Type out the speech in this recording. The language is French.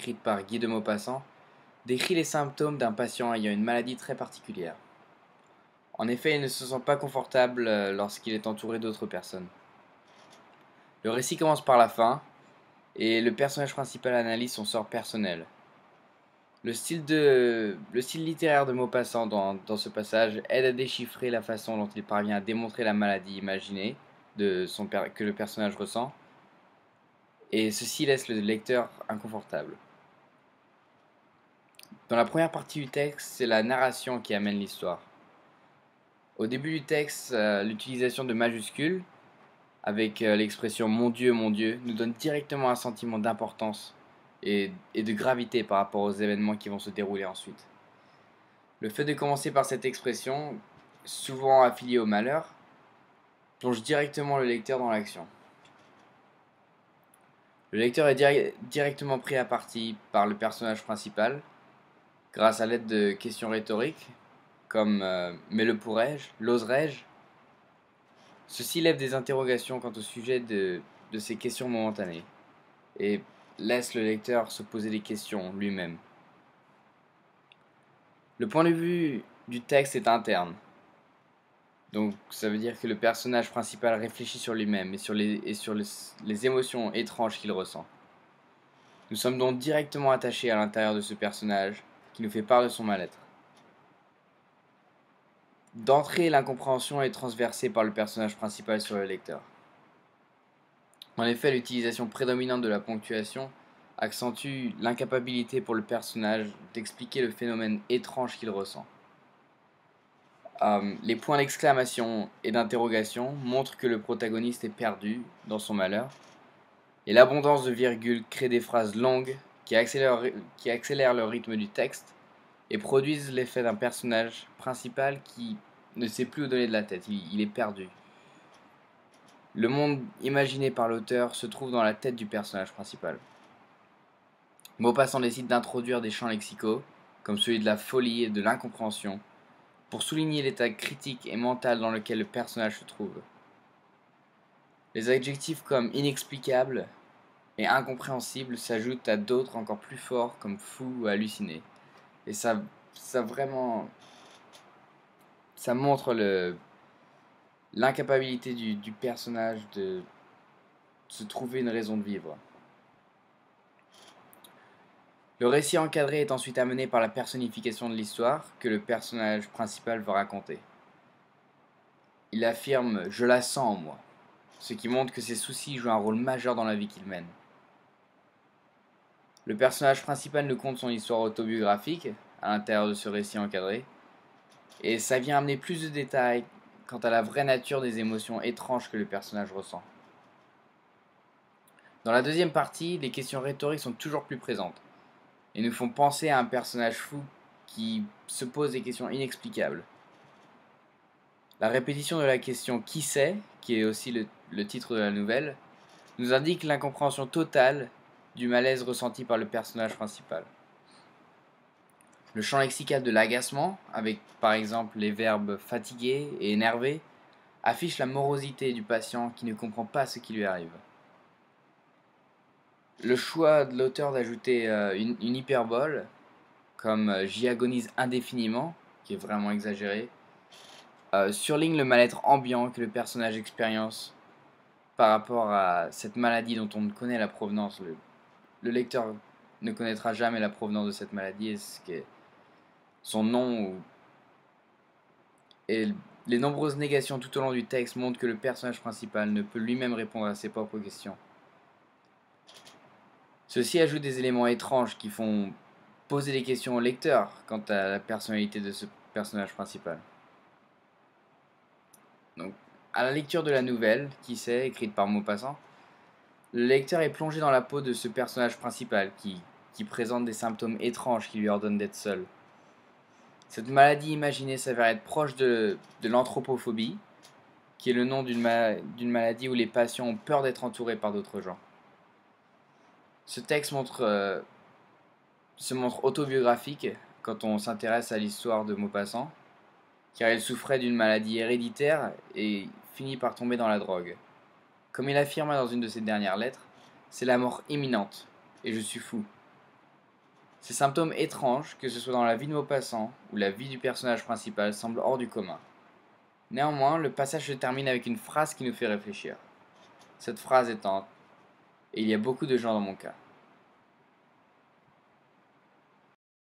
écrite par Guy de Maupassant, décrit les symptômes d'un patient ayant une maladie très particulière. En effet, il ne se sent pas confortable lorsqu'il est entouré d'autres personnes. Le récit commence par la fin, et le personnage principal analyse son sort personnel. Le style littéraire de Maupassant dans ce passage aide à déchiffrer la façon dont il parvient à démontrer la maladie imaginée que le personnage ressent, et ceci laisse le lecteur inconfortable. Dans la première partie du texte, c'est la narration qui amène l'histoire. Au début du texte, l'utilisation de majuscules, avec l'expression mon Dieu, nous donne directement un sentiment d'importance et de gravité par rapport aux événements qui vont se dérouler ensuite. Le fait de commencer par cette expression, souvent affiliée au malheur, plonge directement le lecteur dans l'action. Le lecteur est directement pris à partie par le personnage principal, grâce à l'aide de questions rhétoriques, comme mais le pourrais-je, l'oserais-je. Ceci lève des interrogations quant au sujet de ces questions momentanées, et laisse le lecteur se poser des questions lui-même. Le point de vue du texte est interne. Donc ça veut dire que le personnage principal réfléchit sur lui-même et sur les émotions étranges qu'il ressent. Nous sommes donc directement attachés à l'intérieur de ce personnage qui nous fait part de son mal-être. D'entrée, l'incompréhension est transversée par le personnage principal sur le lecteur. En effet, l'utilisation prédominante de la ponctuation accentue l'incapacité pour le personnage d'expliquer le phénomène étrange qu'il ressent. Les points d'exclamation et d'interrogation montrent que le protagoniste est perdu dans son malheur, et l'abondance de virgules crée des phrases longues qui accélèrent le rythme du texte et produisent l'effet d'un personnage principal qui ne sait plus où donner de la tête, il est perdu. Le monde imaginé par l'auteur se trouve dans la tête du personnage principal. Maupassant décide d'introduire des champs lexicaux, comme celui de la folie et de l'incompréhension, pour souligner l'état critique et mental dans lequel le personnage se trouve. Les adjectifs comme inexplicable et incompréhensible s'ajoutent à d'autres encore plus forts comme fou ou halluciné. Et ça vraiment, ça montre l'incapacité du personnage de se trouver une raison de vivre. Le récit encadré est ensuite amené par la personnification de l'histoire que le personnage principal va raconter. Il affirme « je la sens en moi », ce qui montre que ses soucis jouent un rôle majeur dans la vie qu'il mène. Le personnage principal nous conte son histoire autobiographique à l'intérieur de ce récit encadré, et ça vient amener plus de détails quant à la vraie nature des émotions étranges que le personnage ressent. Dans la deuxième partie, les questions rhétoriques sont toujours plus présentes, et nous font penser à un personnage fou qui se pose des questions inexplicables. La répétition de la question « qui c'est ?», qui est aussi le titre de la nouvelle, nous indique l'incompréhension totale du malaise ressenti par le personnage principal. Le champ lexical de l'agacement, avec par exemple les verbes fatigué et énervé, affiche la morosité du patient qui ne comprend pas ce qui lui arrive. Le choix de l'auteur d'ajouter une hyperbole, comme j'y agonise indéfiniment, qui est vraiment exagéré, surligne le mal-être ambiant que le personnage expérience par rapport à cette maladie dont on ne connaît la provenance. Le lecteur ne connaîtra jamais la provenance de cette maladie et ce qu'est son nom. Et les nombreuses négations tout au long du texte montrent que le personnage principal ne peut lui-même répondre à ses propres questions. Ceci ajoute des éléments étranges qui font poser des questions au lecteur quant à la personnalité de ce personnage principal. Donc, à la lecture de la nouvelle, qui sait, écrite par Maupassant, le lecteur est plongé dans la peau de ce personnage principal qui présente des symptômes étranges qui lui ordonnent d'être seul. Cette maladie imaginée s'avère être proche de l'anthropophobie, qui est le nom d'une maladie où les patients ont peur d'être entourés par d'autres gens. Ce texte se montre autobiographique quand on s'intéresse à l'histoire de Maupassant, car il souffrait d'une maladie héréditaire et finit par tomber dans la drogue. Comme il affirma dans une de ses dernières lettres, c'est la mort imminente, et je suis fou. Ces symptômes étranges, que ce soit dans la vie de Maupassant ou la vie du personnage principal, semblent hors du commun. Néanmoins, le passage se termine avec une phrase qui nous fait réfléchir. Cette phrase étant « Et il y a beaucoup de gens dans mon cas ».